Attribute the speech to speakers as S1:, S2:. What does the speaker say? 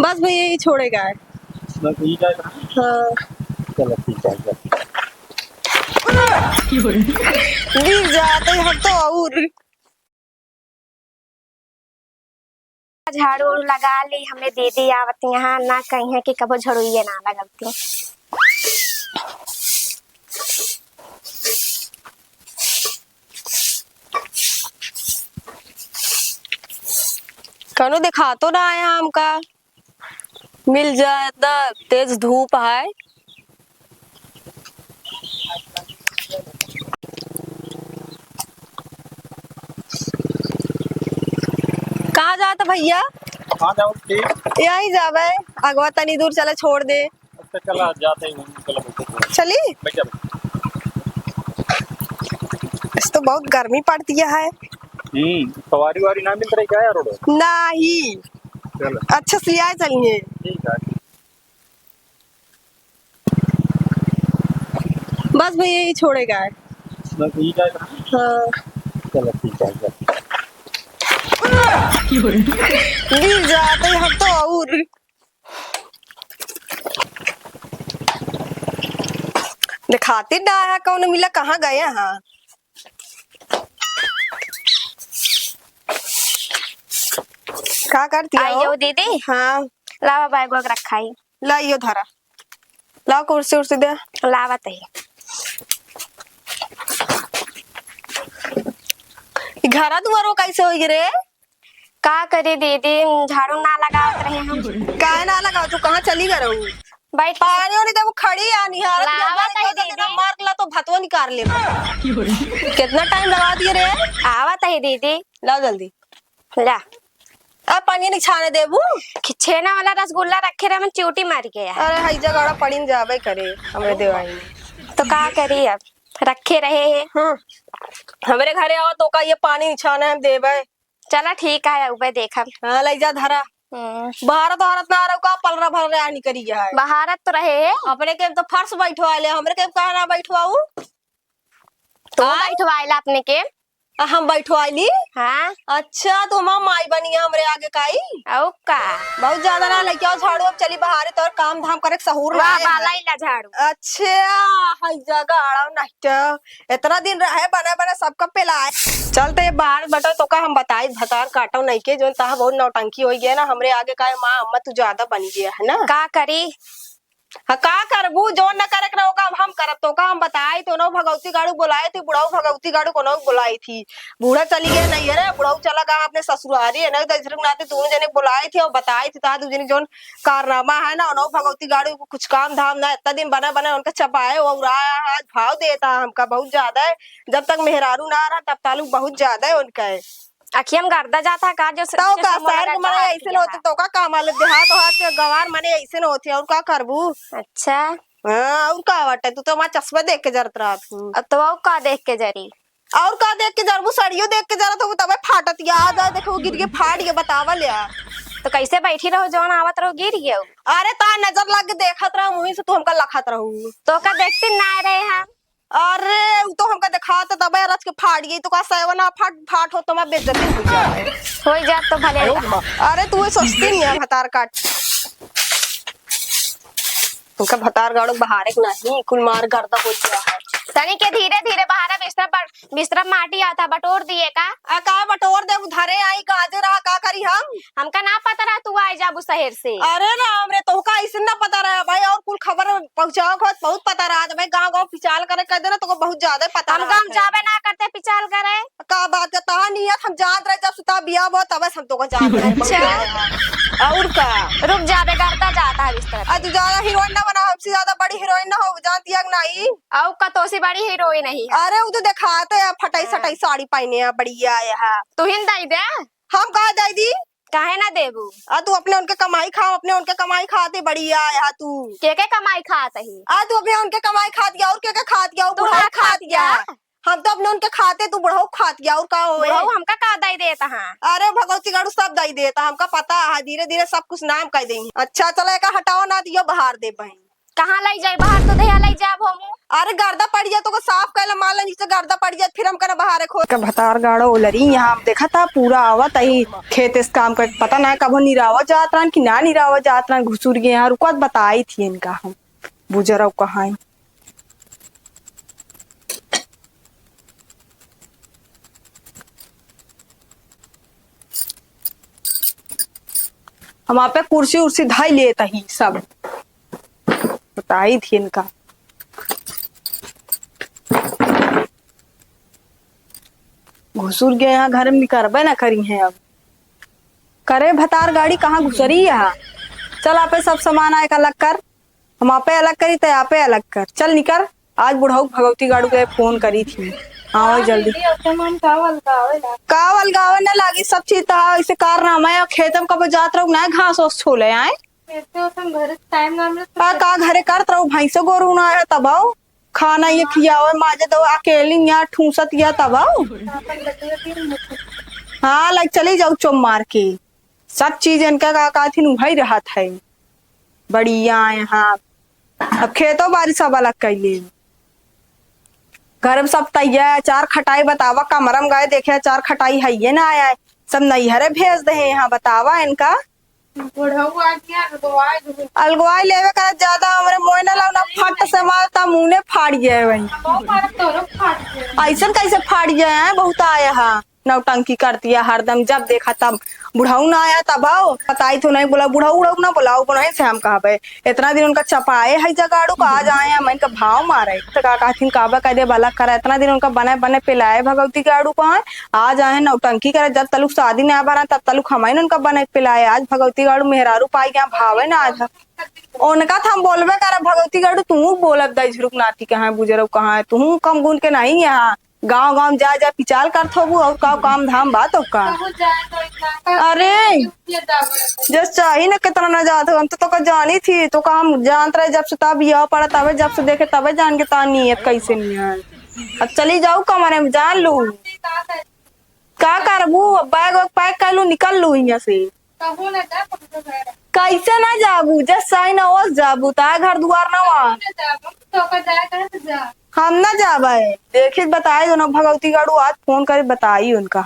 S1: बस भैया यही छोड़ेगा।
S2: बस यही जाएगा।
S1: हाँ
S2: चलो ठीक है।
S1: गिर जाते हम तो और
S3: झाड़ू उड़ू लगा ली हमने दे दी आवत यहाँ ना कहीं है कि कबो झड़ुइये ना लगती।
S1: कनो दिखा तो ना आया हमका मिल जाए तो तेज धूप है। कहाँ जाता भैया?
S2: कहाँ जाओ? ठीक
S1: यहीं जावे अगवा तनी दूर चले छोड़ दे।
S2: अच्छा चला जाते ही चलो
S1: चली
S2: बैठ जा।
S1: इस तो बहुत गर्मी पड़ती है।
S2: सवारी वारी ना मिल रही क्या यार रोड?
S1: नहीं
S2: चलो
S1: अच्छा सिया चलिए।
S2: ठीक है।
S1: बस भैया यही छोड़ेगा।
S2: बस यही जाएगा।
S1: हाँ
S2: चलो ठीक है।
S1: गिर जाते हम तो और दिखाते ना है कौन मिला कहाँ गए हाँ। क्या करती
S3: आई
S1: हो?
S3: जाओ दीदी।
S1: हाँ
S3: लावा बैग वैग रखा ही।
S1: लाइयो धरा लाओ कुर्सी उर्सी दे।
S3: लावत ही
S1: घरा दुआरो कैसे हो रे?
S3: का करे दीदी झाड़ू ना लगावत रहे हम।
S1: काय ना लगाओ तू कहाँ चली गए रहू?
S3: बैठ
S1: पानी वानी जब खड़ी आनी है
S3: लावत है दीदी।
S1: मार ला तो भतवा निकाल ले। कितना टाइम लगा दिए रे?
S3: आवत है दीदी।
S1: लाओ जल्दी।
S3: ला
S1: अब पानी नहीं छाने देबू।
S3: छेना वाला रसगुल्ला रखे रहे मन चूटी मार गया है।
S1: अरे हई जगह पड़ी जावे करे हमरे देवाई में।
S3: तो का करी अब रखे रहे हैं।
S1: हमरे घरे आओ तो का ये पानी नहीं छाने हम देवे।
S3: चला ठीक है ऊपर देखा।
S1: हाँ ले जा धरा। भारत भारत ना रहो का पलरा भर रहा नहीं करी है।
S3: बहारत तो रहे है।
S1: अपने के तो फर्श बैठवा ले हमरे के कहा ना बैठवाऊ।
S3: तो बैठवाइला अपने के
S1: हम बैठवाइली।
S3: हाँ
S1: अच्छा तो हम माई बनी है हमरे आगे काई।
S3: औ का
S1: बहुत ज्यादा ना लेके आओ झाड़ू अब चली बाहर तो काम धाम करे सहूर
S3: वाह
S1: लाए हैं।
S3: वाला इला झाड़ू।
S1: अच्छा हई जगह आड़ा नहीं इतना दिन रहे बने बने सबका पेलाए। चलते ये बाहर बटो तो का हम बताई भतार काटो नहीं के जो तहा बहुत नौटंकी हो गया ना हमरे आगे का माँ अम्मा तू ज्यादा बनी गया है ना।
S3: का करी
S1: हाँ का करबू जो न करे होगा अब हम करब तो का हम बताई तो नो भगवती गाड़ू बुलाई थी बुढ़ाऊ भगवती गाड़ू को बुलाई थी। बूढ़ा चली गया नहीं है बुढ़ाऊ चला गया अपने ससुरारी है ना नाते दोनों जने बुलाई थी और बताई थी दू जने जो कारनामा है ना नो भगवती गाड़ू को कुछ काम धाम ना इतना दिन बने बने उनका चपाए और आज भाव देता हमका बहुत ज्यादा है। जब तक मेहरारू ना रहा तब तालुक बहुत ज्यादा है उनका।
S3: अखियम गर्दा जाता का जो
S1: तो का शहर के मारे ऐसे होते तो का काम आले देहात हाथ गवार माने ऐसे होते और का करबू।
S3: अच्छा
S1: हाँ और का बाटे तू तो हमारा चश्मा देख के जरत रहा तू।
S3: अब तो का देख के जरी
S1: और का देख के जरबू साड़ियों देख के जरा तो तबे फाटत याद आ देखो गिर के फाट गया बतावा लिया।
S3: तो कैसे बैठी रहो जौन आवत रहो गिर गयो।
S1: अरे ता नजर लग के देखत रहा मुही से तू हमका लखत रहू।
S3: तो का देखते ना रहे हम।
S1: अरे वो तो हमका दिखाता तबे रच के फाट गई तो का सेवना फाट फाट हो तो मैं बेइज्जती हो जाए।
S3: हो जात तो भले।
S1: अरे तू ये सोचती नहीं है भतार काट उनका भतार गाड़ो बहारे नहीं कुल मार गर्दा हो गया है।
S3: तनी के धीरे धीरे बाहर बिस्तर माटी आता बटोर दिए का।
S1: का बटोर दे धरे आई काजे रहा का करी हम
S3: हमका ना पता रहा तू आ जाबू शहर से।
S1: अरे राम रे तो का ऐसे ना पता रहा भाई और कुल खबर पहुंचाओ बहुत पता रहा भाई गांव गांव पिचाल करे कह देना तो बहुत ज्यादा पता
S3: हम गांव जाबे ना करते पिचाल करे
S1: का बात है ता नियत हम जान रहे जब सुता बिया बहुत तब हम तो को जान रहे।
S3: अच्छा
S1: और का
S3: रुक जाबे करता जाता है बिस्तर।
S1: तू ज्यादा हीरोइन ना बना हमसे ज्यादा बड़ी हीरोइन ना हो जानती है नहीं।
S3: औ का तोसी बड़ी हीरोइन नहीं है।
S1: अरे वो तो दिखाते हैं फटाई सटाई साड़ी पहने है बढ़िया है।
S3: तू हिन दई दे
S1: हम कहा जाई दी
S3: काहे ना देबू।
S1: तू अपने उनके कमाई खा अपने उनके कमाई खाते बढ़िया है तू
S3: के कमाई खात ही।
S1: तू अपने उनके कमाई खा दिया और के खा दिया
S3: तू
S1: बुढ़ाऊ
S3: ना
S1: खा दिया। हम तो अपने उनके खाते तू बुढ़ाऊ खा दिया और का होए
S3: हमका का दई देता हां।
S1: अरे भगवती गाड़ू सब दई देता हमका पता है धीरे धीरे सब कुछ नाम कह देंगे। अच्छा चलो एक हटाओ ना दियो बाहर दे बहन
S3: कहाँ लाई जाए बाहर तो दहिया लाई जाब हम।
S1: अरे गर्दा पड़ जाए तो साफ कैला मान ला नीचे गर्दा पड़ जाए फिर हम करा बाहर खो का भतार गाड़ो ओलरी यहाँ देखा था पूरा आवत आई खेत इस काम कर पता ना कब निरावा जात रहन कि ना निरावा जात रहन घुसुर गए यहाँ रुकत बताई थी इनका हम बुजरा कहाँ है। हम आप पे कुर्सी उर्सी धाई लेता ही सब बताई थी इनका। घुसुर गए यहाँ घर में करबे ना करी है अब करे भतार गाड़ी कहाँ घुसरी यहाँ। चल आपे सब सामान आए अलग कर हम आपे अलग करी तो आपे अलग कर चल निकर। आज बुढ़ाऊ भगवती गाड़ू के फोन करी थी हाँ जल्दी कावल गावे न लागी सब चीज था ऐसे कारनामा है खेतम कब जात रहू ना घास ओस छोले आए का घरे करत रहू भैंसो गोरू ना है तब आओ खाना ये खियावे माजे दो अकेली यहाँ ठूसत या तब आओ। हाँ लाइक चली जाऊ चुम मार के सब चीज इनका का थी वही रहा था बढ़िया यहाँ। अब खेतों बारी सब अलग कैले घर में सब तैयार चार खटाई बतावा कमरम गए देखे चार खटाई है ये ना आया है सब नैहरे भेज दे यहाँ बतावा इनका अलगवाई लेवे का ज्यादा हमारे मोह न लगना फट से मारता मुंह ने फाड़ गया वही ऐसा कैसे फाड़ गया है बहुत आया है नौटंकी करती है हरदम जब देखा तब बुढ़ाऊ ना आया तब आओ बताई तो नहीं बोला बुढ़ाऊ उड़ाऊ ना बुलाओ नहीं से हम कहा इतना दिन उनका चपाए है जगाड़ू का आज आए हम इनका भाव मारे तो कहथिन काबा कह दे बालक करा इतना दिन उनका बने बने पिलाए भगवती के आड़ू को आज आए नौटंकी करे जब तलुक शादी नहीं बना तब तलुक हम उनका बने पिलाए आज भगवती गाड़ू मेहरारू पाई गया भाव है ना आज उनका था हम बोलबे करे भगवती गाड़ू तू बोलब दई झुरुक नाती कहाँ बुजुर्ग कहाँ है तू कम गुण के नहीं यहाँ गांव गांव जा जा पिचाल कर थोबू और का काम धाम बात हो का। अरे जस चाहिए ना कितना न जात हम तो जानी थी तो का हम जानत रहे जब से तब यह पड़ा तबे जब से देखे तबे जान के ता नियत कैसे नहीं है। अब चली जाऊ कमरे में जान लू का करबू बैग वैग पैक कर लू निकल लू यहाँ से कैसे ना जाबू जस चाहिए ना ओस जाबू ता घर दुआर ना वहाँ हम ना जाबे देखिए बताए दोनों भगवती गाड़ू आज फोन करे बताई उनका।